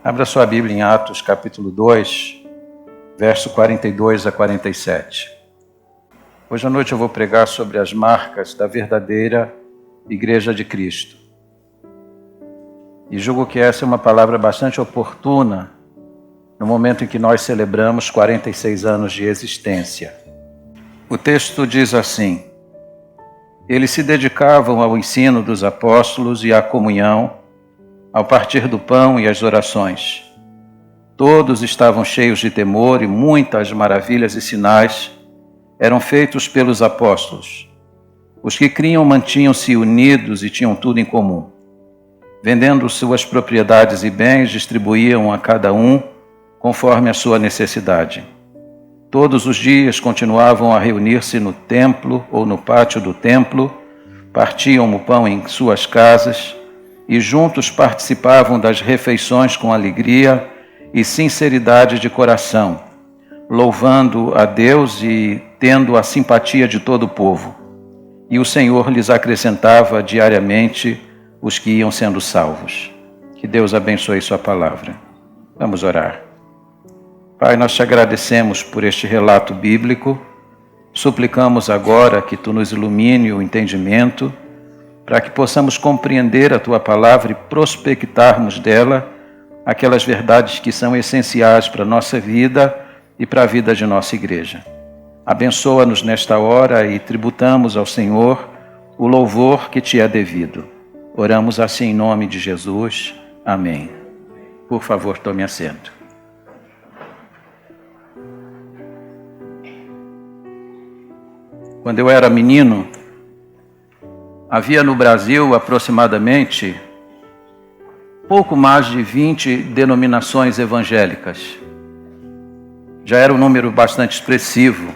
Abra sua Bíblia em Atos, capítulo 2, verso 42 a 47. Hoje à noite eu vou pregar sobre as marcas da verdadeira Igreja de Cristo. E julgo que essa é uma palavra bastante oportuna no momento em que nós celebramos 46 anos de existência. O texto diz assim: eles se dedicavam ao ensino dos apóstolos e à comunhão, ao partir do pão e às orações. Todos estavam cheios de temor e muitas maravilhas e sinais eram feitos pelos apóstolos. Os que criam mantinham-se unidos e tinham tudo em comum. Vendendo suas propriedades e bens, distribuíam a cada um conforme a sua necessidade. Todos os dias continuavam a reunir-se no templo ou no pátio do templo, partiam o pão em suas casas e juntos participavam das refeições com alegria e sinceridade de coração, louvando a Deus e tendo a simpatia de todo o povo. E o Senhor lhes acrescentava diariamente os que iam sendo salvos. Que Deus abençoe sua palavra. Vamos orar. Pai, nós te agradecemos por este relato bíblico. Suplicamos agora que tu nos ilumine o entendimento, para que possamos compreender a tua palavra e prospectarmos dela aquelas verdades que são essenciais para a nossa vida e para a vida de nossa igreja. Abençoa-nos nesta hora e tributamos ao Senhor o louvor que te é devido. Oramos assim em nome de Jesus. Amém. Por favor, tome assento. Quando eu era menino, havia no Brasil aproximadamente pouco mais de 20 denominações evangélicas. Já era um número bastante expressivo.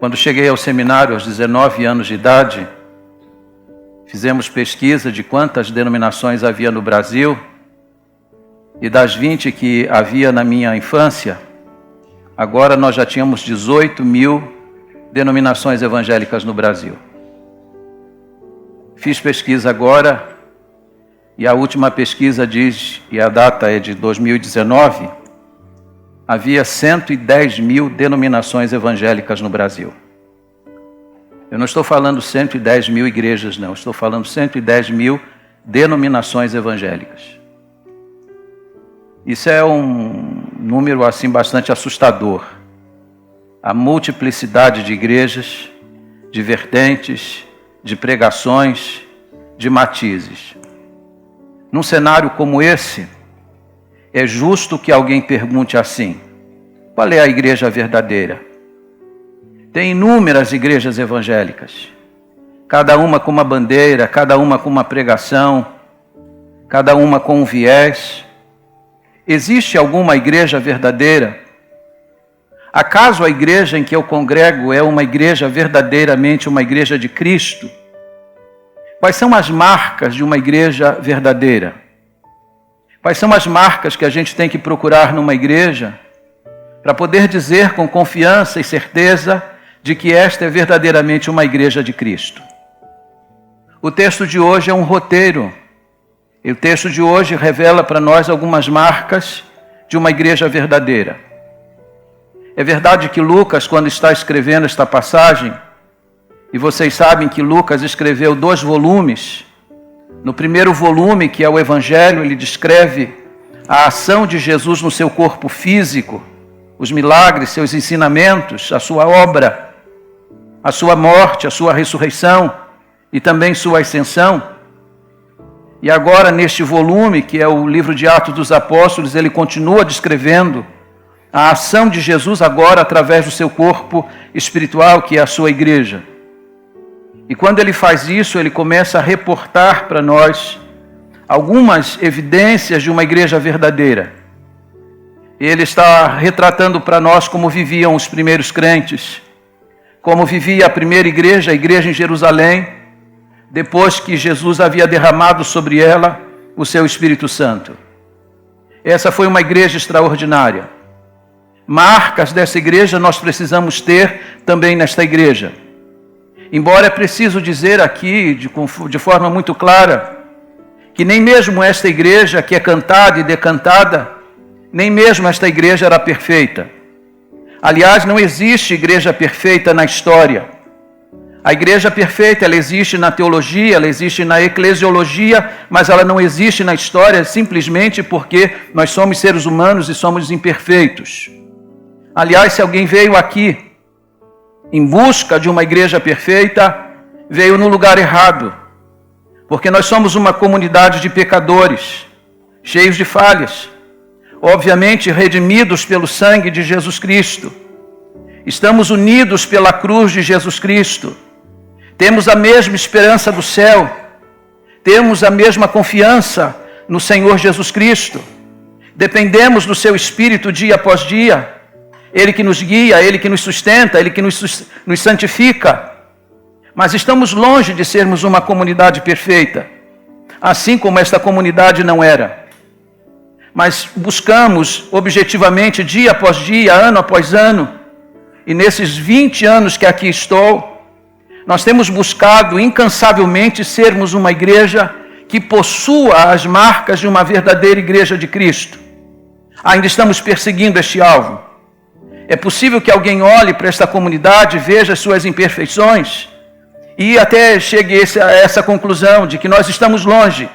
Quando cheguei ao seminário aos 19 anos de idade, fizemos pesquisa de quantas denominações havia no Brasil, e das 20 que havia na minha infância, agora nós já tínhamos 18 mil denominações evangélicas no Brasil. Fiz pesquisa agora, e a última pesquisa diz, e a data é de 2019, havia 110 mil denominações evangélicas no Brasil. Eu não estou falando 110 mil igrejas, não. Estou falando 110 mil denominações evangélicas. Isso é um número assim bastante assustador. A multiplicidade de igrejas, de vertentes, de pregações, de matizes. Num cenário como esse, é justo que alguém pergunte assim: qual é a igreja verdadeira? Tem inúmeras igrejas evangélicas, cada uma com uma bandeira, cada uma com uma pregação, cada uma com um viés. Existe alguma igreja verdadeira? Acaso a igreja em que eu congrego é uma igreja verdadeiramente uma igreja de Cristo? Quais são as marcas de uma igreja verdadeira? Quais são as marcas que a gente tem que procurar numa igreja para poder dizer com confiança e certeza de que esta é verdadeiramente uma igreja de Cristo? O texto de hoje é um roteiro. E o texto de hoje revela para nós algumas marcas de uma igreja verdadeira. É verdade que Lucas, quando está escrevendo esta passagem, e vocês sabem que Lucas escreveu 2 volumes. No primeiro volume, que é o Evangelho, ele descreve a ação de Jesus no seu corpo físico, os milagres, seus ensinamentos, a sua obra, a sua morte, a sua ressurreição e também sua ascensão. E agora, neste volume, que é o livro de Atos dos Apóstolos, ele continua descrevendo a ação de Jesus agora através do seu corpo espiritual, que é a sua igreja. E quando ele faz isso, ele começa a reportar para nós algumas evidências de uma igreja verdadeira. Ele está retratando para nós como viviam os primeiros crentes, como vivia a primeira igreja, a igreja em Jerusalém, depois que Jesus havia derramado sobre ela o seu Espírito Santo. Essa foi uma igreja extraordinária. Marcas dessa igreja nós precisamos ter também nesta igreja. Embora é preciso dizer aqui, de forma muito clara, que nem mesmo esta igreja que é cantada e decantada, nem mesmo esta igreja era perfeita. Aliás, não existe igreja perfeita na história. A igreja perfeita, ela existe na teologia, ela existe na eclesiologia, mas ela não existe na história simplesmente porque nós somos seres humanos e somos imperfeitos. Aliás, se alguém veio aqui em busca de uma igreja perfeita, veio no lugar errado, porque nós somos uma comunidade de pecadores, cheios de falhas, obviamente redimidos pelo sangue de Jesus Cristo. Estamos unidos pela cruz de Jesus Cristo. Temos a mesma esperança do céu. Temos a mesma confiança no Senhor Jesus Cristo. Dependemos do seu Espírito dia após dia. Ele que nos guia, Ele que nos sustenta, Ele que nos santifica. Mas estamos longe de sermos uma comunidade perfeita, assim como esta comunidade não era. Mas buscamos objetivamente, dia após dia, ano após ano, e nesses 20 anos que aqui estou, nós temos buscado incansavelmente sermos uma igreja que possua as marcas de uma verdadeira igreja de Cristo. Ainda estamos perseguindo este alvo. É possível que alguém olhe para esta comunidade, veja as suas imperfeições e até chegue a essa conclusão de que nós estamos longe.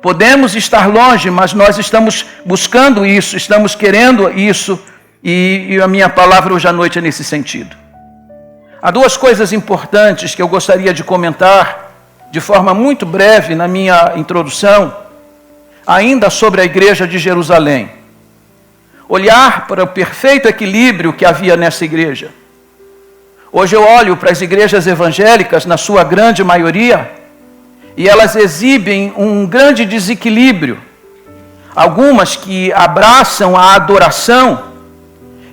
Podemos estar longe, mas nós estamos buscando isso, estamos querendo isso, e a minha palavra hoje à noite é nesse sentido. Há duas coisas importantes que eu gostaria de comentar de forma muito breve na minha introdução, ainda sobre a igreja de Jerusalém. Olhar para o perfeito equilíbrio que havia nessa igreja. Hoje eu olho para as igrejas evangélicas, na sua grande maioria, e elas exibem um grande desequilíbrio. Algumas que abraçam a adoração,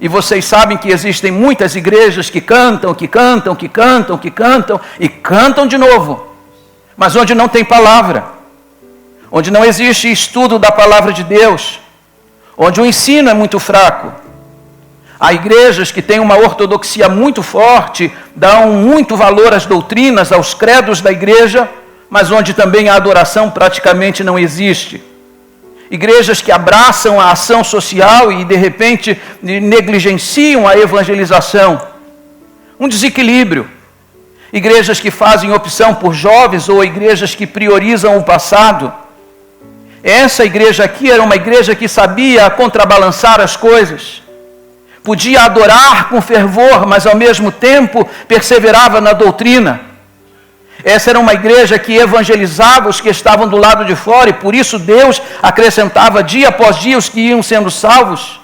e vocês sabem que existem muitas igrejas que cantam e cantam de novo, mas onde não tem palavra, onde não existe estudo da palavra de Deus, onde o ensino é muito fraco. Há igrejas que têm uma ortodoxia muito forte, dão muito valor às doutrinas, aos credos da igreja, mas onde também a adoração praticamente não existe. Igrejas que abraçam a ação social e de repente negligenciam a evangelização. Um desequilíbrio. Igrejas que fazem opção por jovens ou igrejas que priorizam o passado. Essa igreja aqui era uma igreja que sabia contrabalançar as coisas. Podia adorar com fervor, mas ao mesmo tempo perseverava na doutrina. Essa era uma igreja que evangelizava os que estavam do lado de fora, e por isso Deus acrescentava dia após dia os que iam sendo salvos,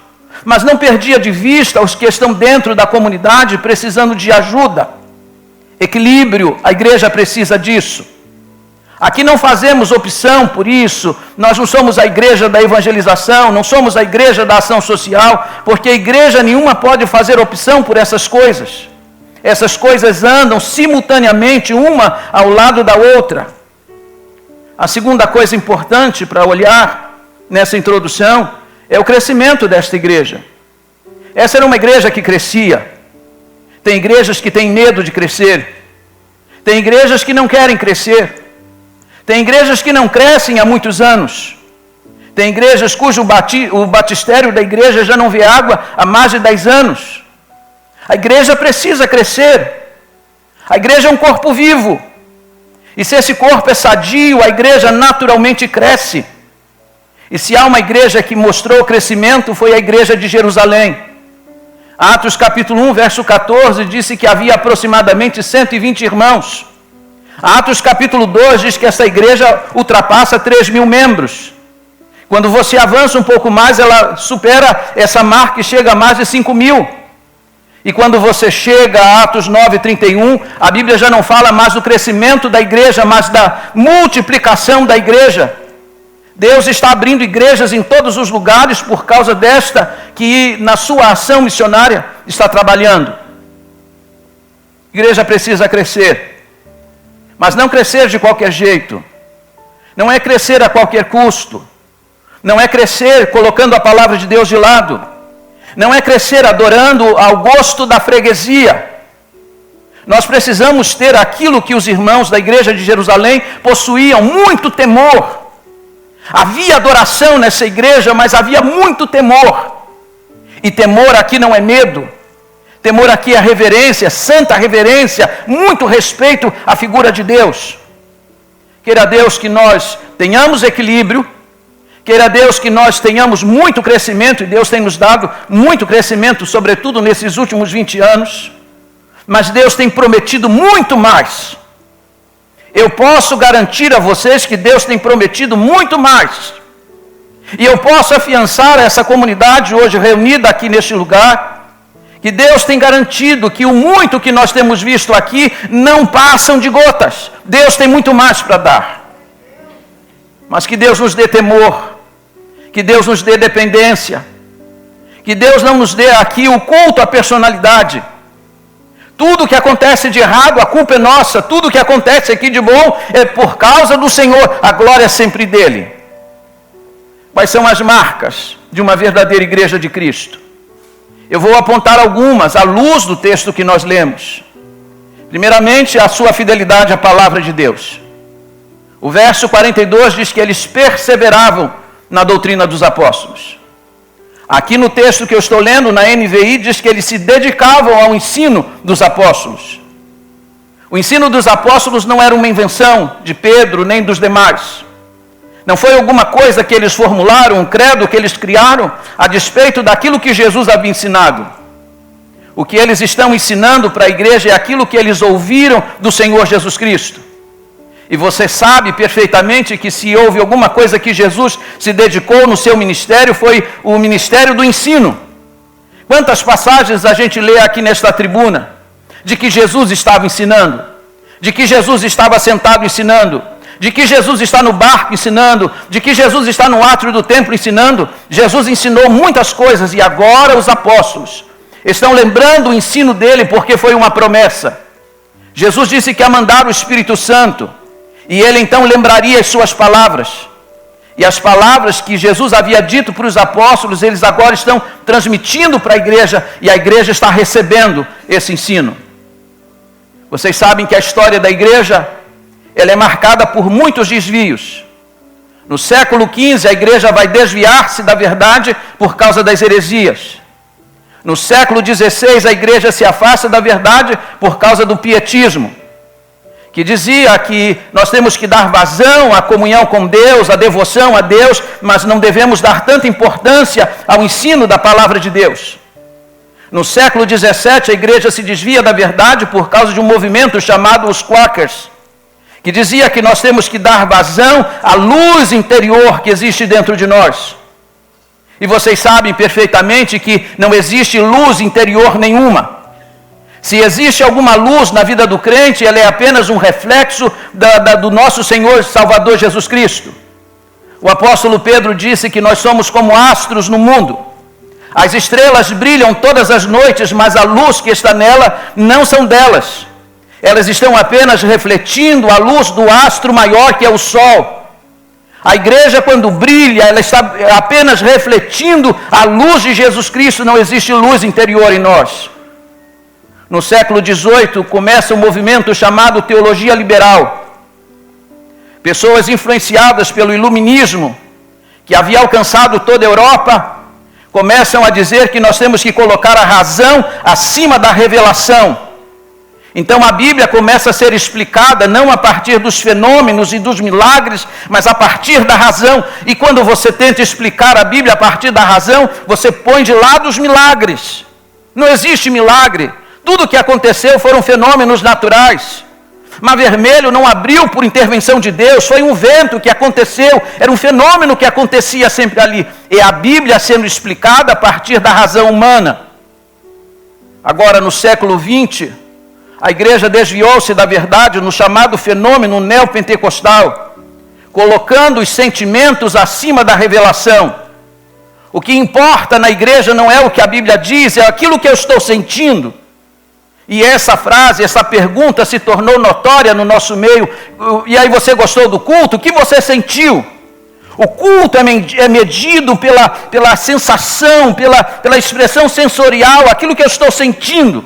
mas não perdia de vista os que estão dentro da comunidade precisando de ajuda. Equilíbrio, a igreja precisa disso. Aqui não fazemos opção por isso, nós não somos a igreja da evangelização, não somos a igreja da ação social, porque igreja nenhuma pode fazer opção por essas coisas. Essas coisas andam simultaneamente uma ao lado da outra. A segunda coisa importante para olhar nessa introdução é o crescimento desta igreja. Essa era uma igreja que crescia. Tem igrejas que têm medo de crescer. Tem igrejas que não querem crescer. Tem igrejas que não crescem há muitos anos. Tem igrejas cujo o batistério da igreja já não vê água há mais de 10 anos. A igreja precisa crescer. A igreja é um corpo vivo. E se esse corpo é sadio, a igreja naturalmente cresce. E se há uma igreja que mostrou crescimento, foi a igreja de Jerusalém. Atos capítulo 1, verso 14, disse que havia aproximadamente 120 irmãos. Atos capítulo 2 diz que essa igreja ultrapassa 3.000 membros. Quando você avança um pouco mais, ela supera essa marca e chega a mais de 5.000. E quando você chega a Atos 9:31, a Bíblia já não fala mais do crescimento da igreja, mas da multiplicação da igreja. Deus está abrindo igrejas em todos os lugares por causa desta que na sua ação missionária está trabalhando. A igreja precisa crescer, mas não crescer de qualquer jeito. Não é crescer a qualquer custo. Não é crescer colocando a palavra de Deus de lado. Não é crescer adorando ao gosto da freguesia. Nós precisamos ter aquilo que os irmãos da igreja de Jerusalém possuíam, muito temor. Havia adoração nessa igreja, mas havia muito temor. E temor aqui não é medo. Temor aqui é reverência, santa reverência, muito respeito à figura de Deus. Queira Deus que nós tenhamos equilíbrio, queira Deus que nós tenhamos muito crescimento, e Deus tem nos dado muito crescimento, sobretudo nesses últimos 20 anos, mas Deus tem prometido muito mais. Eu posso garantir a vocês que Deus tem prometido muito mais. E eu posso afiançar essa comunidade hoje reunida aqui neste lugar, que Deus tem garantido que o muito que nós temos visto aqui não passam de gotas. Deus tem muito mais para dar. Mas que Deus nos dê temor, que Deus nos dê dependência, que Deus não nos dê aqui o culto à personalidade. Tudo que acontece de errado, a culpa é nossa. Tudo que acontece aqui de bom é por causa do Senhor. A glória é sempre dele. Quais são as marcas de uma verdadeira igreja de Cristo? Eu vou apontar algumas à luz do texto que nós lemos. Primeiramente, a sua fidelidade à palavra de Deus. O verso 42 diz que eles perseveravam na doutrina dos apóstolos. Aqui no texto que eu estou lendo, na NVI, diz que eles se dedicavam ao ensino dos apóstolos. O ensino dos apóstolos não era uma invenção de Pedro nem dos demais. Não foi alguma coisa que eles formularam, um credo que eles criaram a despeito daquilo que Jesus havia ensinado. O que eles estão ensinando para a igreja é aquilo que eles ouviram do Senhor Jesus Cristo. E você sabe perfeitamente que se houve alguma coisa que Jesus se dedicou no seu ministério, foi o ministério do ensino. Quantas passagens a gente lê aqui nesta tribuna, de que Jesus estava ensinando, de que Jesus estava sentado ensinando, de que Jesus está no barco ensinando, de que Jesus está no átrio do templo ensinando. Jesus ensinou muitas coisas e agora os apóstolos estão lembrando o ensino dele porque foi uma promessa. Jesus disse que ia mandar o Espírito Santo. E ele então lembraria as suas palavras. E as palavras que Jesus havia dito para os apóstolos, eles agora estão transmitindo para a igreja, e a igreja está recebendo esse ensino. Vocês sabem que a história da igreja, ela é marcada por muitos desvios. No século XV, a igreja vai desviar-se da verdade por causa das heresias. No século XVI, a igreja se afasta da verdade por causa do pietismo, que dizia que nós temos que dar vazão à comunhão com Deus, à devoção a Deus, mas não devemos dar tanta importância ao ensino da palavra de Deus. No século XVII, a igreja se desvia da verdade por causa de um movimento chamado os Quakers, que dizia que nós temos que dar vazão à luz interior que existe dentro de nós. E vocês sabem perfeitamente que não existe luz interior nenhuma. Se existe alguma luz na vida do crente, ela é apenas um reflexo do nosso Senhor e Salvador Jesus Cristo. O apóstolo Pedro disse que nós somos como astros no mundo. As estrelas brilham todas as noites, mas a luz que está nela não são delas. Elas estão apenas refletindo a luz do astro maior que é o sol. A igreja, quando brilha, ela está apenas refletindo a luz de Jesus Cristo, não existe luz interior em nós. No século XVIII, começa um movimento chamado teologia liberal. Pessoas influenciadas pelo iluminismo, que havia alcançado toda a Europa, começam a dizer que nós temos que colocar a razão acima da revelação. Então a Bíblia começa a ser explicada não a partir dos fenômenos e dos milagres, mas a partir da razão. E quando você tenta explicar a Bíblia a partir da razão, você põe de lado os milagres. Não existe milagre. Tudo o que aconteceu foram fenômenos naturais. Mar Vermelho não abriu por intervenção de Deus, foi um vento que aconteceu, era um fenômeno que acontecia sempre ali. É a Bíblia sendo explicada a partir da razão humana. Agora, no século XX, a igreja desviou-se da verdade no chamado fenômeno neopentecostal, colocando os sentimentos acima da revelação. O que importa na igreja não é o que a Bíblia diz, é aquilo que eu estou sentindo. E essa frase, essa pergunta se tornou notória no nosso meio. E aí, você gostou do culto? O que você sentiu? O culto é medido pela sensação, pela expressão sensorial, aquilo que eu estou sentindo.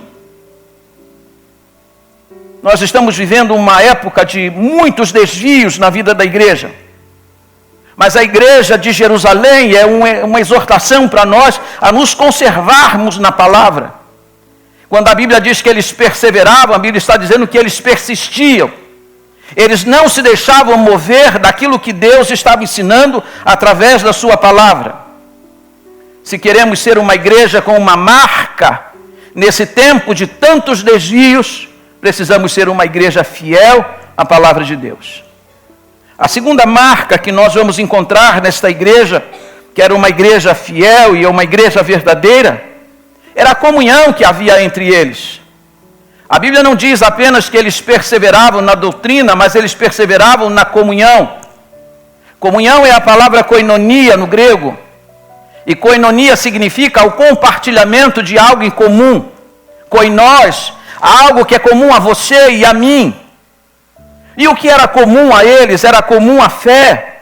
Nós estamos vivendo uma época de muitos desvios na vida da igreja. Mas a igreja de Jerusalém é uma exortação para nós a nos conservarmos na palavra. Quando a Bíblia diz que eles perseveravam, a Bíblia está dizendo que eles persistiam. Eles não se deixavam mover daquilo que Deus estava ensinando através da sua palavra. Se queremos ser uma igreja com uma marca, nesse tempo de tantos desvios, precisamos ser uma igreja fiel à palavra de Deus. A segunda marca que nós vamos encontrar nesta igreja, que era uma igreja fiel e uma igreja verdadeira, era a comunhão que havia entre eles. A Bíblia não diz apenas que eles perseveravam na doutrina, mas eles perseveravam na comunhão. Comunhão é a palavra koinonia no grego. E koinonia significa o compartilhamento de algo em comum. Koinós, algo que é comum a você e a mim. E o que era comum a eles era comum a fé.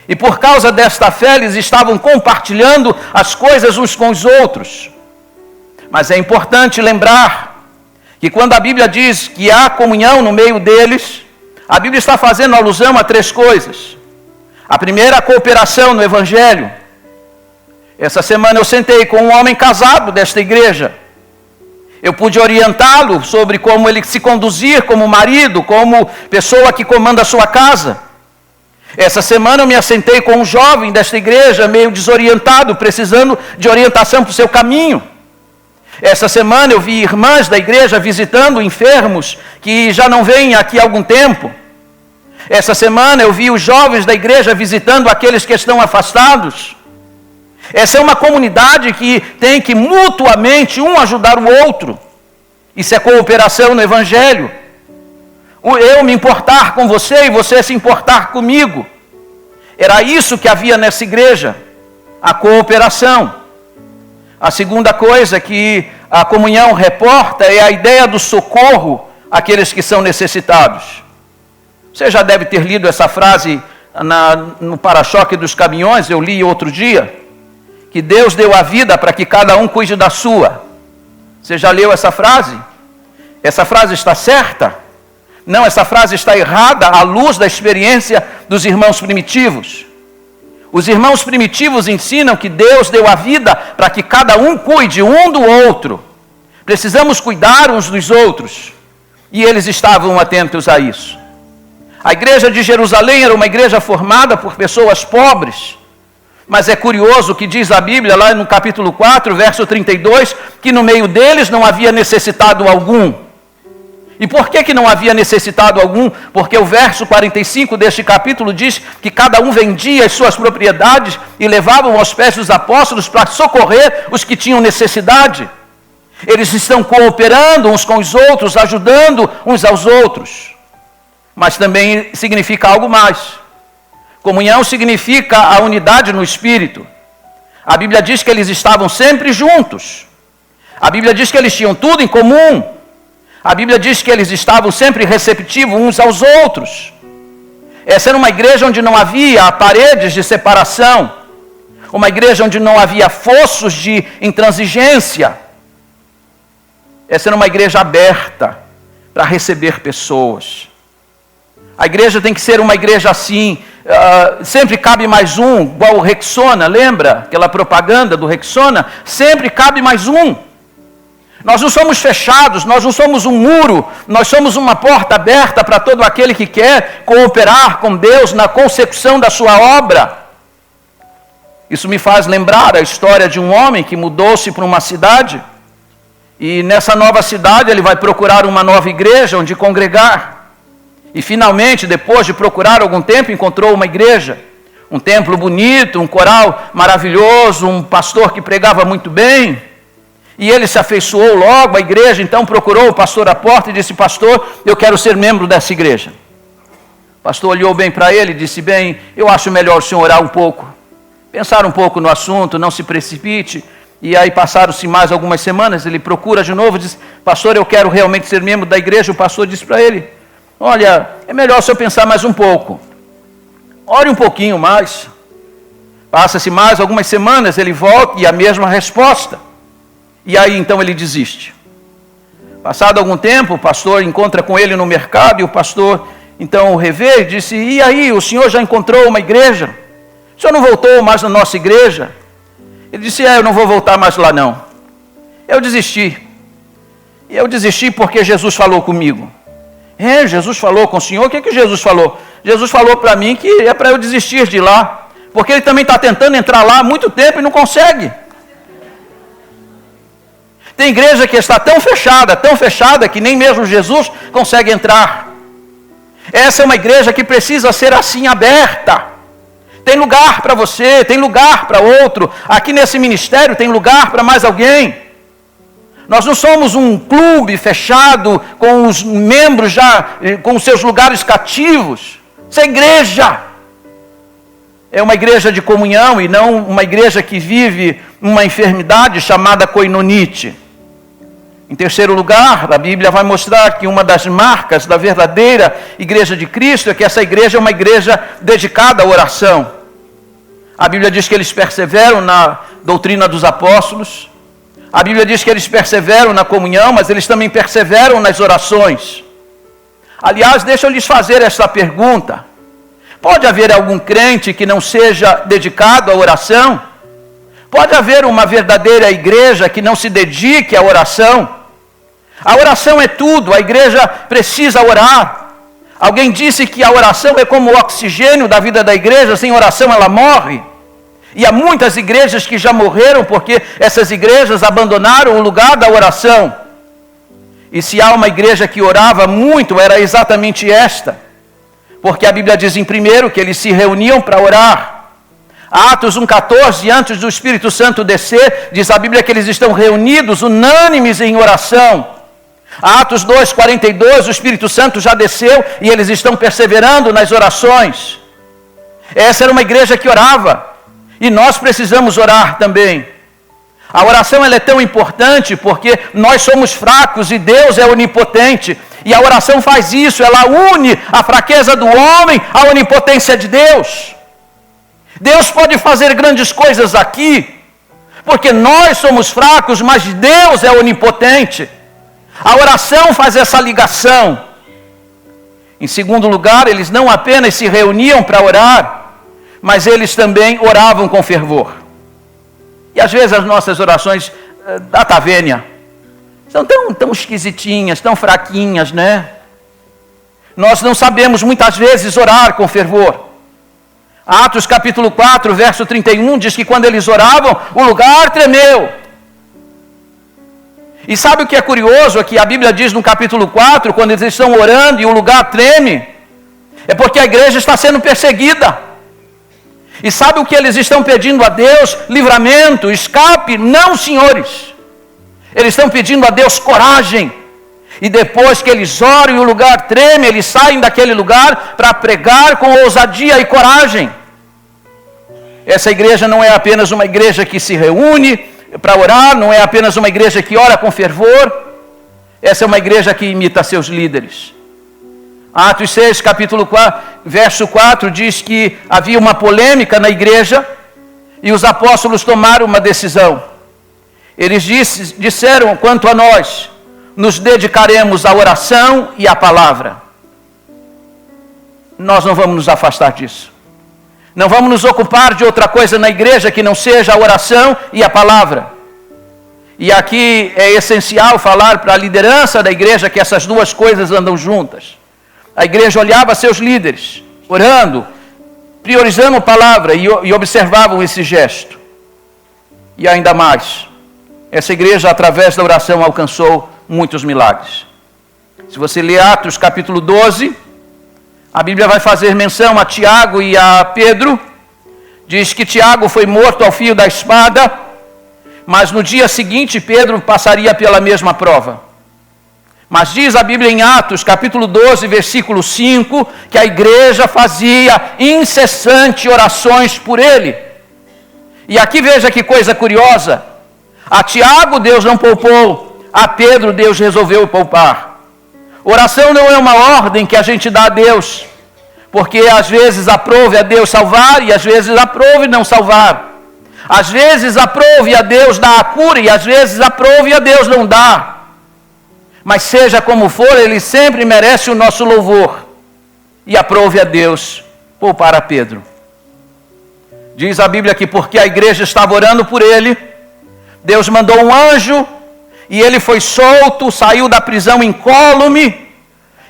E por causa desta fé eles estavam compartilhando as coisas uns com os outros. Mas é importante lembrar que quando a Bíblia diz que há comunhão no meio deles, a Bíblia está fazendo alusão a 3 coisas. A primeira, a cooperação no Evangelho. Essa semana eu sentei com um homem casado desta igreja. Eu pude orientá-lo sobre como ele se conduzir como marido, como pessoa que comanda a sua casa. Essa semana eu me assentei com um jovem desta igreja, meio desorientado, precisando de orientação para o seu caminho. Essa semana eu vi irmãs da igreja visitando enfermos que já não vêm aqui há algum tempo. Essa semana eu vi os jovens da igreja visitando aqueles que estão afastados. Essa é uma comunidade que tem que mutuamente um ajudar o outro. Isso é cooperação no Evangelho. Eu me importar com você e você se importar comigo. Era isso que havia nessa igreja, a cooperação. A segunda coisa que a comunhão reporta é a ideia do socorro àqueles que são necessitados. Você já deve ter lido essa frase no para-choque dos caminhões, eu li outro dia, que Deus deu a vida para que cada um cuide da sua. Você já leu essa frase? Essa frase está certa? Não, essa frase está errada à luz da experiência dos irmãos primitivos. Os irmãos primitivos ensinam que Deus deu a vida para que cada um cuide um do outro. Precisamos cuidar uns dos outros. E eles estavam atentos a isso. A igreja de Jerusalém era uma igreja formada por pessoas pobres. Mas é curioso que diz a Bíblia, lá no capítulo 4, verso 32, que no meio deles não havia necessitado algum. E por que não havia necessitado algum? Porque o verso 45 deste capítulo diz que cada um vendia as suas propriedades e levavam aos pés dos apóstolos para socorrer os que tinham necessidade. Eles estão cooperando uns com os outros, ajudando uns aos outros. Mas também significa algo mais. Comunhão significa a unidade no Espírito. A Bíblia diz que eles estavam sempre juntos. A Bíblia diz que eles tinham tudo em comum. A Bíblia diz que eles estavam sempre receptivos uns aos outros. Essa era uma igreja onde não havia paredes de separação. Uma igreja onde não havia fossos de intransigência. Essa era uma igreja aberta para receber pessoas. A igreja tem que ser uma igreja assim, sempre cabe mais um, igual o Rexona, lembra? Aquela propaganda do Rexona, sempre cabe mais um. Nós não somos fechados, nós não somos um muro, nós somos uma porta aberta para todo aquele que quer cooperar com Deus na consecução da sua obra. Isso me faz lembrar a história de um homem que mudou-se para uma cidade, e nessa nova cidade ele vai procurar uma nova igreja onde congregar. E finalmente, depois de procurar algum tempo, encontrou uma igreja, um templo bonito, um coral maravilhoso, um pastor que pregava muito bem. E ele se afeiçoou logo à igreja, então procurou o pastor à porta e disse: pastor, eu quero ser membro dessa igreja. O pastor olhou bem para ele e disse: bem, eu acho melhor o senhor orar um pouco, pensar um pouco no assunto, não se precipite. E aí passaram-se mais algumas semanas, ele procura de novo e diz: pastor, eu quero realmente ser membro da igreja. O pastor disse para ele: olha, é melhor o senhor pensar mais um pouco, ore um pouquinho mais. Passa-se mais algumas semanas, ele volta e a mesma resposta. E aí então ele desiste. Passado algum tempo, o pastor encontra com ele no mercado e o pastor então o revê e disse: e aí, o senhor já encontrou uma igreja? O senhor não voltou mais na nossa igreja? Ele disse, eu não vou voltar mais lá não. Eu desisti. E eu desisti porque Jesus falou comigo. Jesus falou com o senhor? O que Jesus falou? Jesus falou para mim que é para eu desistir de lá. Porque ele também está tentando entrar lá há muito tempo e não consegue. Tem igreja que está tão fechada, que nem mesmo Jesus consegue entrar. Essa é uma igreja que precisa ser assim, aberta. Tem lugar para você, tem lugar para outro. Aqui nesse ministério tem lugar para mais alguém. Nós não somos um clube fechado com os membros já com os seus lugares cativos. Isso é igreja. É uma igreja de comunhão e não uma igreja que vive uma enfermidade chamada coinonite. Em terceiro lugar, a Bíblia vai mostrar que uma das marcas da verdadeira igreja de Cristo é que essa igreja é uma igreja dedicada à oração. A Bíblia diz que eles perseveram na doutrina dos apóstolos. A Bíblia diz que eles perseveram na comunhão, mas eles também perseveram nas orações. Aliás, deixa eu lhes fazer esta pergunta. Pode haver algum crente que não seja dedicado à oração? Pode haver uma verdadeira igreja que não se dedique à oração? A oração é tudo, a igreja precisa orar. Alguém disse que a oração é como o oxigênio da vida da igreja, sem oração ela morre. E há muitas igrejas que já morreram porque essas igrejas abandonaram o lugar da oração. E se há uma igreja que orava muito, era exatamente esta. Porque a Bíblia diz em primeiro que eles se reuniam para orar. Atos 1,14, antes do Espírito Santo descer, diz a Bíblia que eles estão reunidos, unânimes em oração. Atos 2,42, o Espírito Santo já desceu e eles estão perseverando nas orações. Essa era uma igreja que orava. E nós precisamos orar também. A oração ela é tão importante porque nós somos fracos e Deus é onipotente. E a oração faz isso, ela une a fraqueza do homem à onipotência de Deus. Deus pode fazer grandes coisas aqui, porque nós somos fracos, mas Deus é onipotente. A oração faz essa ligação. Em segundo lugar, eles não apenas se reuniam para orar, mas eles também oravam com fervor. E às vezes as nossas orações da Tavênia são tão esquisitinhas, tão fraquinhas, né? Nós não sabemos muitas vezes orar com fervor. Atos capítulo 4, verso 31, diz que quando eles oravam, o lugar tremeu. E sabe o que é curioso? É que a Bíblia diz no capítulo 4, quando eles estão orando e o lugar treme, é porque a igreja está sendo perseguida. E sabe o que eles estão pedindo a Deus? Livramento, escape? Não, senhores. Eles estão pedindo a Deus coragem. E depois que eles oram e o lugar treme, eles saem daquele lugar para pregar com ousadia e coragem. Essa igreja não é apenas uma igreja que se reúne para orar, não é apenas uma igreja que ora com fervor. Essa é uma igreja que imita seus líderes. Atos 6, capítulo 4, verso 4, diz que havia uma polêmica na igreja e os apóstolos tomaram uma decisão. Eles disseram, quanto a nós, nos dedicaremos à oração e à palavra. Nós não vamos nos afastar disso. Não vamos nos ocupar de outra coisa na igreja que não seja a oração e a palavra. E aqui é essencial falar para a liderança da igreja que essas duas coisas andam juntas. A igreja olhava seus líderes, orando, priorizando a palavra e observavam esse gesto. E ainda mais, essa igreja, através da oração, alcançou muitos milagres. Se você ler Atos capítulo 12, a Bíblia vai fazer menção a Tiago e a Pedro. Diz que Tiago foi morto ao fio da espada, mas no dia seguinte Pedro passaria pela mesma prova. Mas diz a Bíblia em Atos, capítulo 12, versículo 5, que a igreja fazia incessante orações por ele. E aqui veja que coisa curiosa. A Tiago Deus não poupou, a Pedro Deus resolveu poupar. Oração não é uma ordem que a gente dá a Deus, porque às vezes aprove a Deus salvar e às vezes aprove não salvar. Às vezes aprove a Deus dar a cura e às vezes aprove a Deus não dar. Mas seja como for, ele sempre merece o nosso louvor. E aprove a Deus poupar a Pedro. Diz a Bíblia que porque a igreja estava orando por ele, Deus mandou um anjo e ele foi solto, saiu da prisão incólume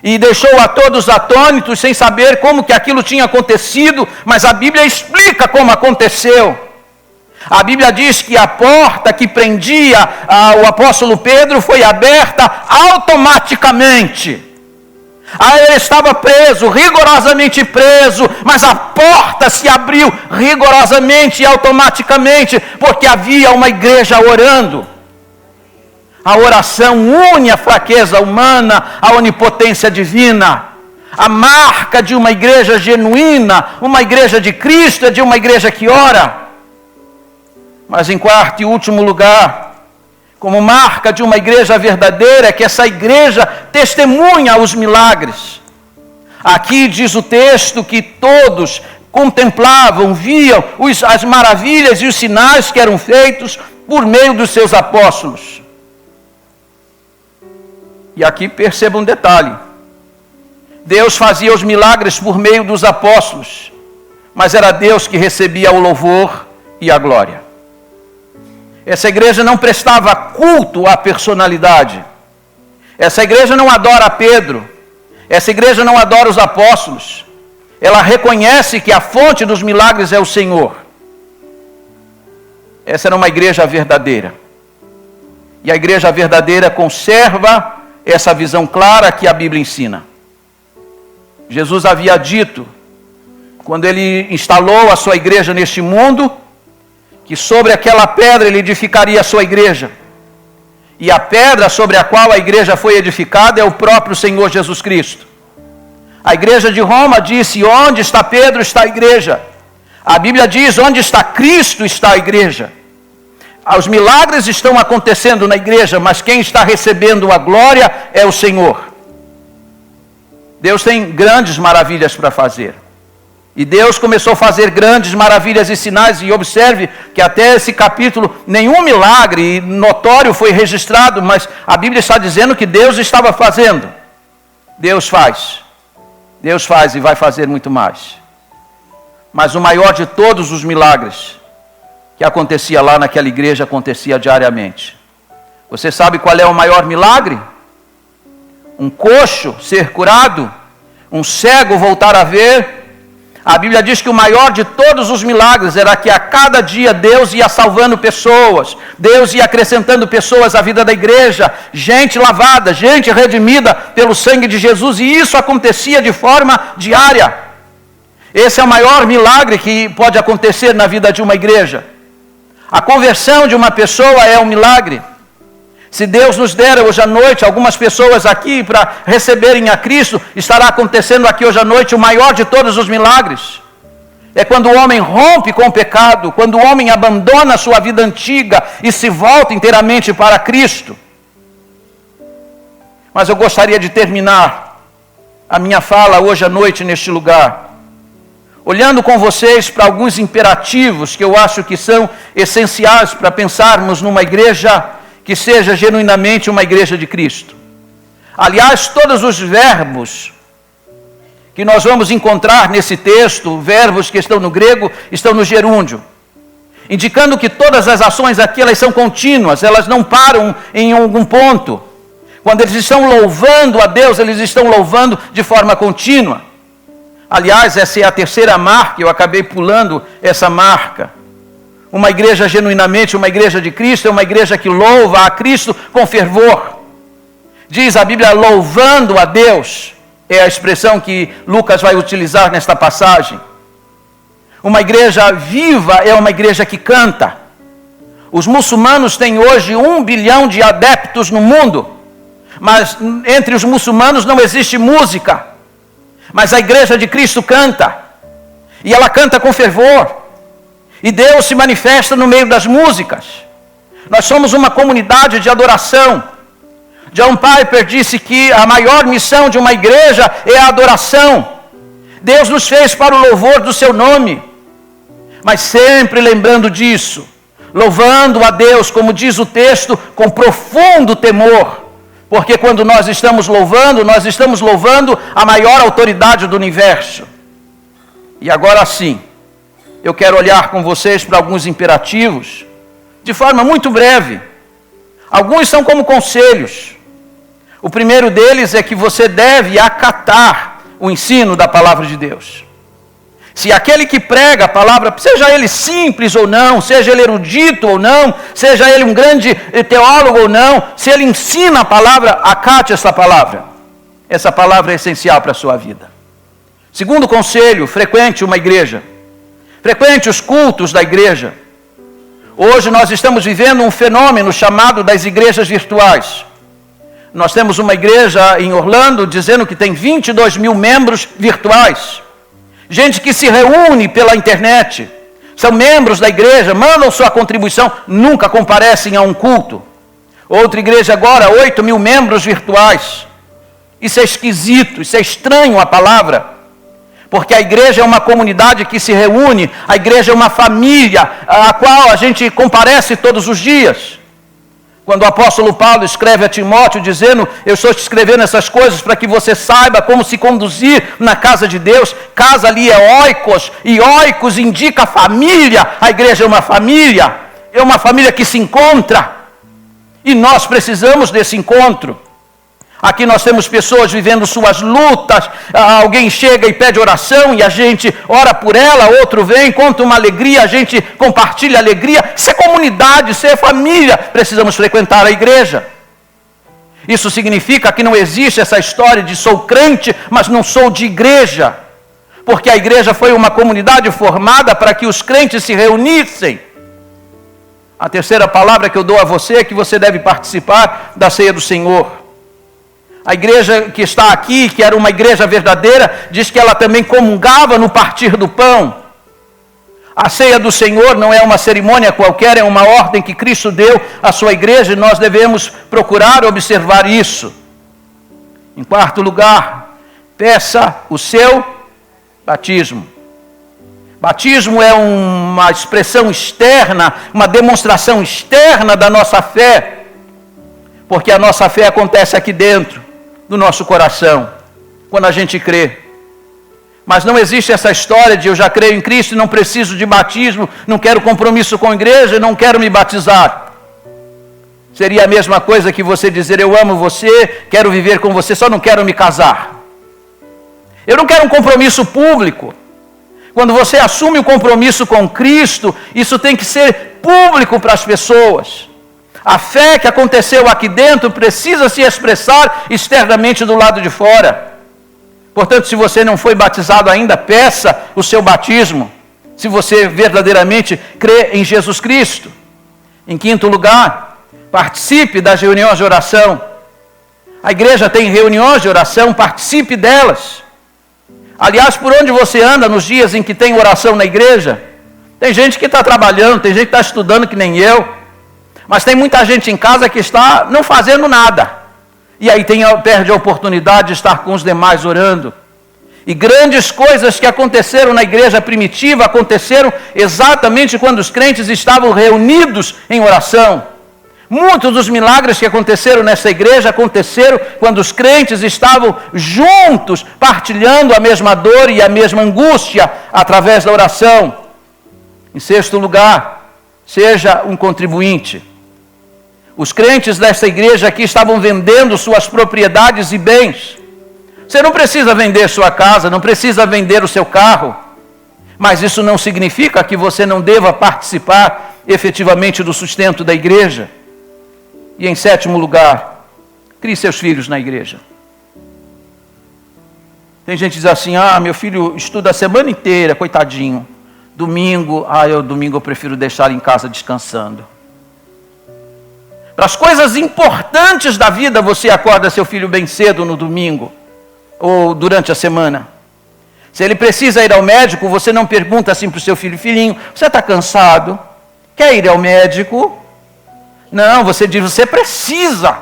e deixou a todos atônitos sem saber como que aquilo tinha acontecido, mas a Bíblia explica como aconteceu. A Bíblia diz que a porta que prendia o apóstolo Pedro foi aberta automaticamente. Ele estava preso, rigorosamente preso, mas a porta se abriu rigorosamente e automaticamente, porque havia uma igreja orando. A oração une a fraqueza humana à onipotência divina. A marca de uma igreja genuína, uma igreja de Cristo, é de uma igreja que ora. Mas em quarto e último lugar, como marca de uma igreja verdadeira, é que essa igreja testemunha os milagres. Aqui diz o texto que todos contemplavam, viam as maravilhas e os sinais que eram feitos por meio dos seus apóstolos. E aqui perceba um detalhe. Deus fazia os milagres por meio dos apóstolos, mas era Deus que recebia o louvor e a glória. Essa igreja não prestava culto à personalidade. Essa igreja não adora Pedro. Essa igreja não adora os apóstolos. Ela reconhece que a fonte dos milagres é o Senhor. Essa era uma igreja verdadeira. E a igreja verdadeira conserva essa visão clara que a Bíblia ensina. Jesus havia dito, quando ele instalou a sua igreja neste mundo, que sobre aquela pedra ele edificaria a sua igreja. E a pedra sobre a qual a igreja foi edificada é o próprio Senhor Jesus Cristo. A igreja de Roma disse, onde está Pedro, está a igreja. A Bíblia diz, onde está Cristo, está a igreja. Os milagres estão acontecendo na igreja, mas quem está recebendo a glória é o Senhor. Deus tem grandes maravilhas para fazer. E Deus começou a fazer grandes maravilhas e sinais, e observe que até esse capítulo, nenhum milagre notório foi registrado, mas a Bíblia está dizendo que Deus estava fazendo. Deus faz e vai fazer muito mais. Mas o maior de todos os milagres que acontecia lá naquela igreja, acontecia diariamente. Você sabe qual é o maior milagre? Um coxo ser curado, um cego voltar a ver. A Bíblia diz que o maior de todos os milagres era que a cada dia Deus ia salvando pessoas, Deus ia acrescentando pessoas à vida da igreja, gente lavada, gente redimida pelo sangue de Jesus, e isso acontecia de forma diária. Esse é o maior milagre que pode acontecer na vida de uma igreja. A conversão de uma pessoa é um milagre. Se Deus nos der hoje à noite algumas pessoas aqui para receberem a Cristo, estará acontecendo aqui hoje à noite o maior de todos os milagres. É quando o homem rompe com o pecado, quando o homem abandona a sua vida antiga e se volta inteiramente para Cristo. Mas eu gostaria de terminar a minha fala hoje à noite neste lugar, olhando com vocês para alguns imperativos que eu acho que são essenciais para pensarmos numa igreja que seja genuinamente uma igreja de Cristo. Aliás, todos os verbos que nós vamos encontrar nesse texto, verbos que estão no grego, estão no gerúndio, indicando que todas as ações aqui, elas são contínuas, elas não param em algum ponto. Quando eles estão louvando a Deus, eles estão louvando de forma contínua. Aliás, essa é a terceira marca, eu acabei pulando essa marca. Uma igreja genuinamente, uma igreja de Cristo, é uma igreja que louva a Cristo com fervor. Diz a Bíblia, louvando a Deus, é a expressão que Lucas vai utilizar nesta passagem. Uma igreja viva é uma igreja que canta. Os muçulmanos têm hoje 1 bilhão de adeptos no mundo, mas entre os muçulmanos não existe música. Mas a igreja de Cristo canta, e ela canta com fervor. E Deus se manifesta no meio das músicas. Nós somos uma comunidade de adoração. John Piper disse que a maior missão de uma igreja é a adoração. Deus nos fez para o louvor do seu nome. Mas sempre lembrando disso, louvando a Deus, como diz o texto, com profundo temor. Porque quando nós estamos louvando a maior autoridade do universo. E agora sim, eu quero olhar com vocês para alguns imperativos, de forma muito breve. Alguns são como conselhos. O primeiro deles é que você deve acatar o ensino da palavra de Deus. Se aquele que prega a palavra, seja ele simples ou não, seja ele erudito ou não, seja ele um grande teólogo ou não, se ele ensina a palavra, acate essa palavra. Essa palavra é essencial para a sua vida. Segundo conselho, frequente uma igreja. Frequente os cultos da igreja. Hoje nós estamos vivendo um fenômeno chamado das igrejas virtuais. Nós temos uma igreja em Orlando dizendo que tem 22 mil membros virtuais. Gente que se reúne pela internet. São membros da igreja, mandam sua contribuição, nunca comparecem a um culto. Outra igreja agora, 8 mil membros virtuais. Isso é esquisito, isso é estranho a palavra. Porque a igreja é uma comunidade que se reúne, a igreja é uma família a qual a gente comparece todos os dias. Quando o apóstolo Paulo escreve a Timóteo dizendo, eu estou te escrevendo essas coisas para que você saiba como se conduzir na casa de Deus. Casa ali é oikos, e oikos indica família. A igreja é uma família que se encontra. E nós precisamos desse encontro. Aqui nós temos pessoas vivendo suas lutas, alguém chega e pede oração e a gente ora por ela, outro vem, conta uma alegria, a gente compartilha a alegria. Isso é comunidade, isso é família. Precisamos frequentar a igreja. Isso significa que não existe essa história de sou crente, mas não sou de igreja. Porque a igreja foi uma comunidade formada para que os crentes se reunissem. A terceira palavra que eu dou a você é que você deve participar da ceia do Senhor. A igreja que está aqui, que era uma igreja verdadeira, diz que ela também comungava no partir do pão. A ceia do Senhor não é uma cerimônia qualquer, é uma ordem que Cristo deu à sua igreja e nós devemos procurar observar isso. Em quarto lugar, peça o seu batismo. Batismo é uma expressão externa, uma demonstração externa da nossa fé, porque a nossa fé acontece aqui dentro do nosso coração, quando a gente crê. Mas não existe essa história de eu já creio em Cristo e não preciso de batismo, não quero compromisso com a igreja e não quero me batizar. Seria a mesma coisa que você dizer, eu amo você, quero viver com você, só não quero me casar. Eu não quero um compromisso público. Quando você assume o compromisso com Cristo, isso tem que ser público para as pessoas. A fé que aconteceu aqui dentro precisa se expressar externamente do lado de fora. Portanto, se você não foi batizado ainda, peça o seu batismo, se você verdadeiramente crê em Jesus Cristo. Em quinto lugar, participe das reuniões de oração. A igreja tem reuniões de oração, participe delas. Aliás, por onde você anda nos dias em que tem oração na igreja? Tem gente que está trabalhando, tem gente que está estudando que nem eu. Mas tem muita gente em casa que está não fazendo nada. E aí perde a oportunidade de estar com os demais orando. E grandes coisas que aconteceram na igreja primitiva aconteceram exatamente quando os crentes estavam reunidos em oração. Muitos dos milagres que aconteceram nessa igreja aconteceram quando os crentes estavam juntos, partilhando a mesma dor e a mesma angústia através da oração. Em sexto lugar, seja um contribuinte. Os crentes dessa igreja aqui estavam vendendo suas propriedades e bens. Você não precisa vender sua casa, não precisa vender o seu carro. Mas isso não significa que você não deva participar efetivamente do sustento da igreja. E em sétimo lugar, crie seus filhos na igreja. Tem gente que diz assim, meu filho estuda a semana inteira, coitadinho. Domingo eu prefiro deixar em casa descansando. Para as coisas importantes da vida, você acorda seu filho bem cedo no domingo, ou durante a semana. Se ele precisa ir ao médico, você não pergunta assim para o seu filho, filhinho, você está cansado? Quer ir ao médico? Não, você diz, você precisa.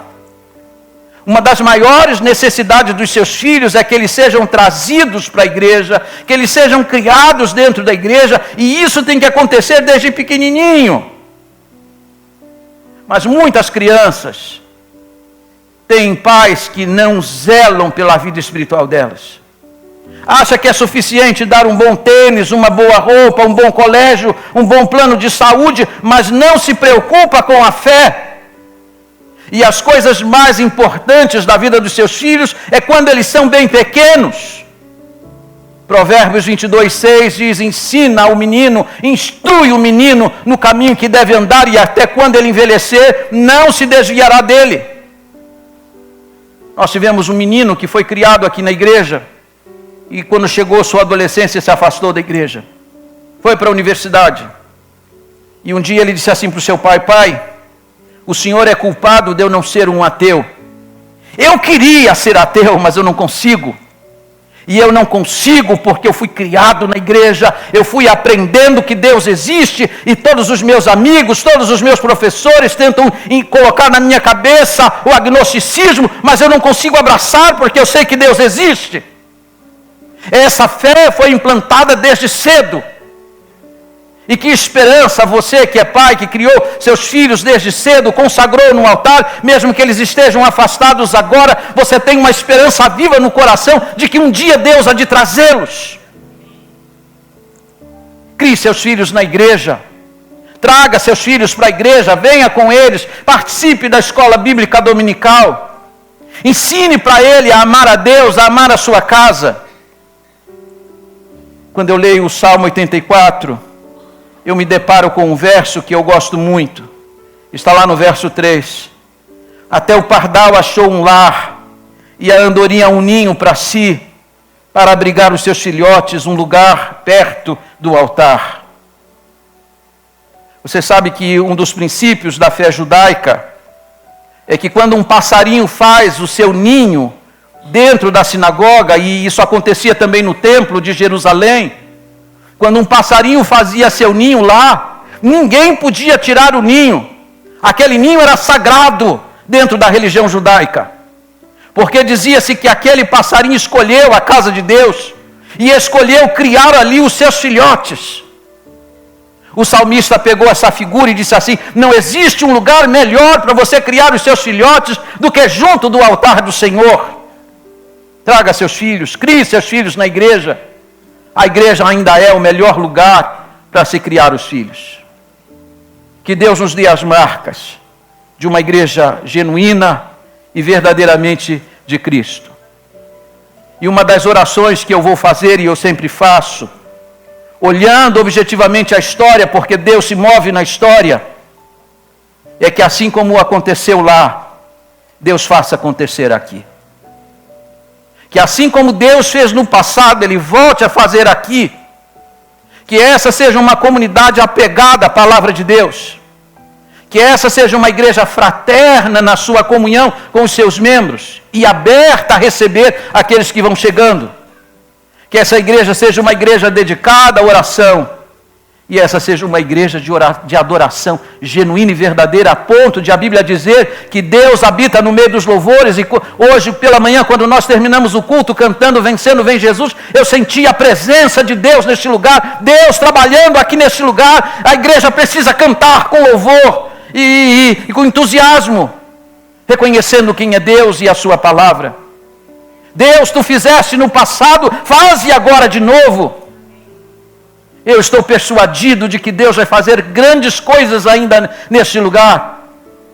Uma das maiores necessidades dos seus filhos é que eles sejam trazidos para a igreja, que eles sejam criados dentro da igreja, e isso tem que acontecer desde pequenininho. Mas muitas crianças têm pais que não zelam pela vida espiritual delas. Acha que é suficiente dar um bom tênis, uma boa roupa, um bom colégio, um bom plano de saúde, mas não se preocupa com a fé. E as coisas mais importantes da vida dos seus filhos é quando eles são bem pequenos. Provérbios 22:6 diz: ensina ao menino, instrui o menino no caminho que deve andar, e até quando ele envelhecer, não se desviará dele. Nós tivemos um menino que foi criado aqui na igreja, e quando chegou sua adolescência se afastou da igreja. Foi para a universidade. E um dia ele disse assim para o seu pai: pai, o senhor é culpado de eu não ser um ateu. Eu queria ser ateu, mas eu não consigo. E eu não consigo porque eu fui criado na igreja, eu fui aprendendo que Deus existe, e todos os meus amigos, todos os meus professores tentam colocar na minha cabeça o agnosticismo, mas eu não consigo abraçar porque eu sei que Deus existe. Essa fé foi implantada desde cedo. E que esperança você que é pai, que criou seus filhos desde cedo, consagrou no altar, mesmo que eles estejam afastados agora, você tem uma esperança viva no coração de que um dia Deus há de trazê-los. Crie seus filhos na igreja, traga seus filhos para a igreja, venha com eles, participe da escola bíblica dominical, ensine para ele a amar a Deus, a amar a sua casa. Quando eu leio o Salmo 84, eu me deparo com um verso que eu gosto muito. Está lá no verso 3. Até o pardal achou um lar, e a andorinha um ninho para si, para abrigar os seus filhotes, um lugar perto do altar. Você sabe que um dos princípios da fé judaica é que quando um passarinho faz o seu ninho dentro da sinagoga, e isso acontecia também no templo de Jerusalém, quando um passarinho fazia seu ninho lá, ninguém podia tirar o ninho. Aquele ninho era sagrado dentro da religião judaica. Porque dizia-se que aquele passarinho escolheu a casa de Deus e escolheu criar ali os seus filhotes. O salmista pegou essa figura e disse assim: não existe um lugar melhor para você criar os seus filhotes do que junto do altar do Senhor. Traga seus filhos, crie seus filhos na igreja. A igreja ainda é o melhor lugar para se criar os filhos. Que Deus nos dê as marcas de uma igreja genuína e verdadeiramente de Cristo. E uma das orações que eu vou fazer, e eu sempre faço, olhando objetivamente a história, porque Deus se move na história, é que assim como aconteceu lá, Deus faça acontecer aqui. Que assim como Deus fez no passado, Ele volte a fazer aqui. Que essa seja uma comunidade apegada à palavra de Deus. Que essa seja uma igreja fraterna na sua comunhão com os seus membros e aberta a receber aqueles que vão chegando. Que essa igreja seja uma igreja dedicada à oração. E essa seja uma igreja de adoração genuína e verdadeira, a ponto de a Bíblia dizer que Deus habita no meio dos louvores. E hoje pela manhã, quando nós terminamos o culto cantando Vencendo Vem Jesus, eu senti a presença de Deus neste lugar, Deus trabalhando aqui neste lugar. A igreja precisa cantar com louvor e com entusiasmo, reconhecendo quem é Deus e a sua palavra. Deus, tu fizeste no passado, faze agora de novo. Eu estou persuadido de que Deus vai fazer grandes coisas ainda neste lugar.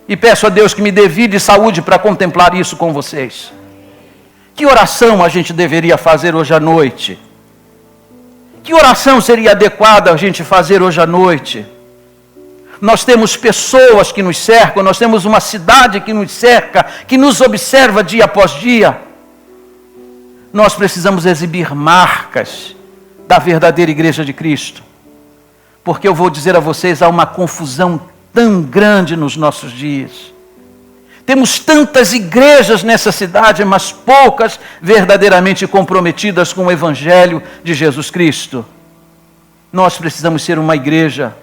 E peço a Deus que me dê vida e saúde para contemplar isso com vocês. Que oração a gente deveria fazer hoje à noite? Que oração seria adequada a gente fazer hoje à noite? Nós temos pessoas que nos cercam, nós temos uma cidade que nos cerca, que nos observa dia após dia. Nós precisamos exibir marcas da verdadeira igreja de Cristo. Porque eu vou dizer a vocês, há uma confusão tão grande nos nossos dias. Temos tantas igrejas nessa cidade, mas poucas verdadeiramente comprometidas com o Evangelho de Jesus Cristo. Nós precisamos ser uma igreja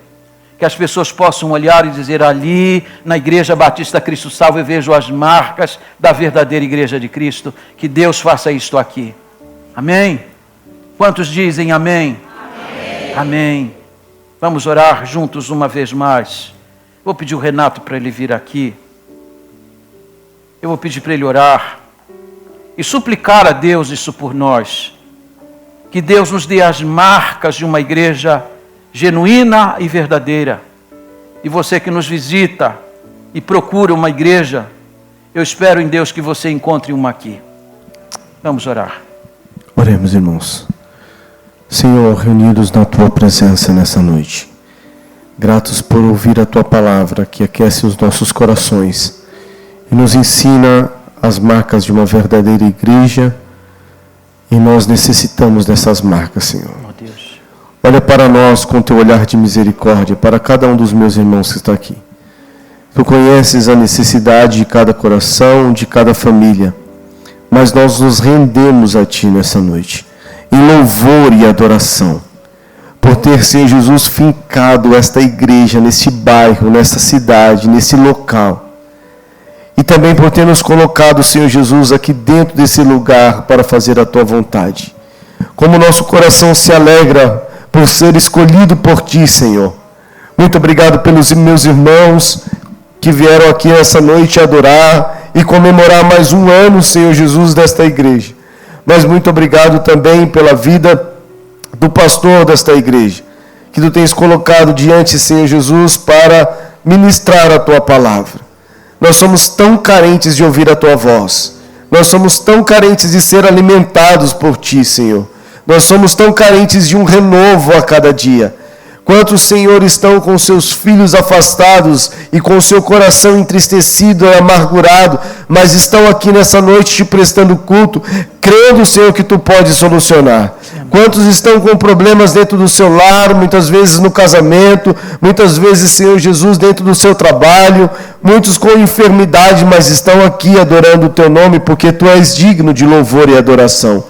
que as pessoas possam olhar e dizer: ali na Igreja Batista Cristo Salvo eu vejo as marcas da verdadeira igreja de Cristo. Que Deus faça isto aqui. Amém? Quantos dizem amém? Amém. Amém. Vamos orar juntos uma vez mais. Vou pedir o Renato para ele vir aqui. Eu vou pedir para ele orar e suplicar a Deus isso por nós. Que Deus nos dê as marcas de uma igreja genuína e verdadeira. E você que nos visita e procura uma igreja, eu espero em Deus que você encontre uma aqui. Vamos orar. Oremos, irmãos. Senhor, reunidos na Tua presença nessa noite, gratos por ouvir a Tua palavra que aquece os nossos corações e nos ensina as marcas de uma verdadeira igreja, e nós necessitamos dessas marcas, Senhor. Oh, Deus. Olha para nós com Teu olhar de misericórdia, para cada um dos meus irmãos que está aqui. Tu conheces a necessidade de cada coração, de cada família, mas nós nos rendemos a Ti nessa noite, em louvor e adoração, por ter, Senhor Jesus, fincado esta igreja nesse bairro, nessa cidade, nesse local, e também por ter nos colocado, Senhor Jesus, aqui dentro desse lugar para fazer a Tua vontade. Como nosso coração se alegra por ser escolhido por Ti, Senhor. Muito obrigado pelos meus irmãos que vieram aqui essa noite adorar e comemorar mais um ano, Senhor Jesus, desta igreja. Mas muito obrigado também pela vida do pastor desta igreja, que Tu tens colocado diante, Senhor Jesus, para ministrar a Tua palavra. Nós somos tão carentes de ouvir a Tua voz. Nós somos tão carentes de ser alimentados por Ti, Senhor. Nós somos tão carentes de um renovo a cada dia. Quantos, Senhor, estão com seus filhos afastados e com seu coração entristecido e amargurado, mas estão aqui nessa noite te prestando culto, crendo, Senhor, que Tu podes solucionar. Quantos estão com problemas dentro do seu lar, muitas vezes no casamento, muitas vezes, Senhor Jesus, dentro do seu trabalho, muitos com enfermidade, mas estão aqui adorando o Teu nome, porque Tu és digno de louvor e adoração.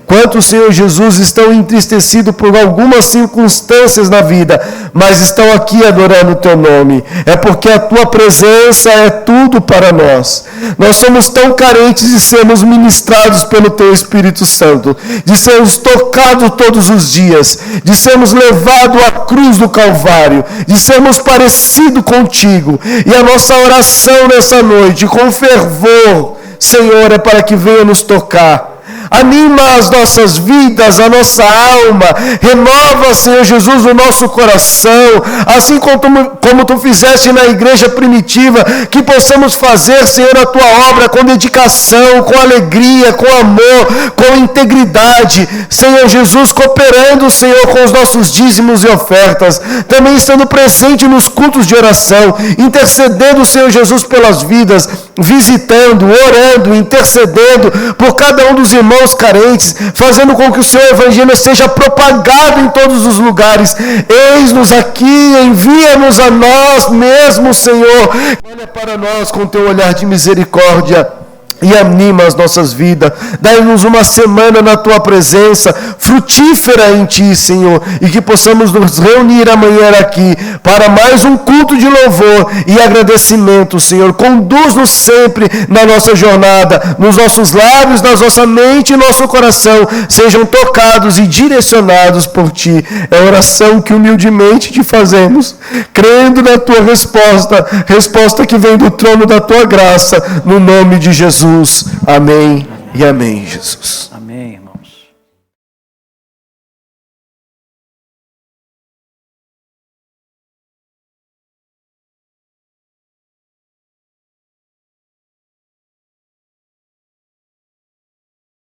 Quantos, Senhor Jesus, estão entristecidos por algumas circunstâncias na vida, mas estão aqui adorando o Teu nome. É porque a Tua presença é tudo para nós. Nós somos tão carentes de sermos ministrados pelo Teu Espírito Santo, de sermos tocados todos os dias, de sermos levados à cruz do Calvário, de sermos parecidos contigo. E a nossa oração nessa noite, com fervor, Senhor, é para que venha nos tocar. Anima as nossas vidas, a nossa alma, renova, Senhor Jesus, o nosso coração, assim como Tu fizeste na igreja primitiva, que possamos fazer, Senhor, a Tua obra com dedicação, com alegria, com amor, com integridade, Senhor Jesus, cooperando, Senhor, com os nossos dízimos e ofertas, também estando presente nos cultos de oração, intercedendo, Senhor Jesus, pelas vidas, visitando, orando, intercedendo por cada um dos irmãos carentes, fazendo com que o Seu Evangelho seja propagado em todos os lugares. Eis-nos aqui, envia-nos a nós mesmos, Senhor. Olha para nós com Teu olhar de misericórdia e anima as nossas vidas. Dai-nos uma semana na Tua presença, frutífera em Ti, Senhor, e que possamos nos reunir amanhã aqui para mais um culto de louvor e agradecimento, Senhor. Conduz-nos sempre na nossa jornada, nos nossos lábios, na nossa mente e nosso coração sejam tocados e direcionados por Ti. É a oração que humildemente Te fazemos, crendo na Tua resposta que vem do trono da Tua graça, no nome de Jesus. Amém e amém, Jesus. Amém.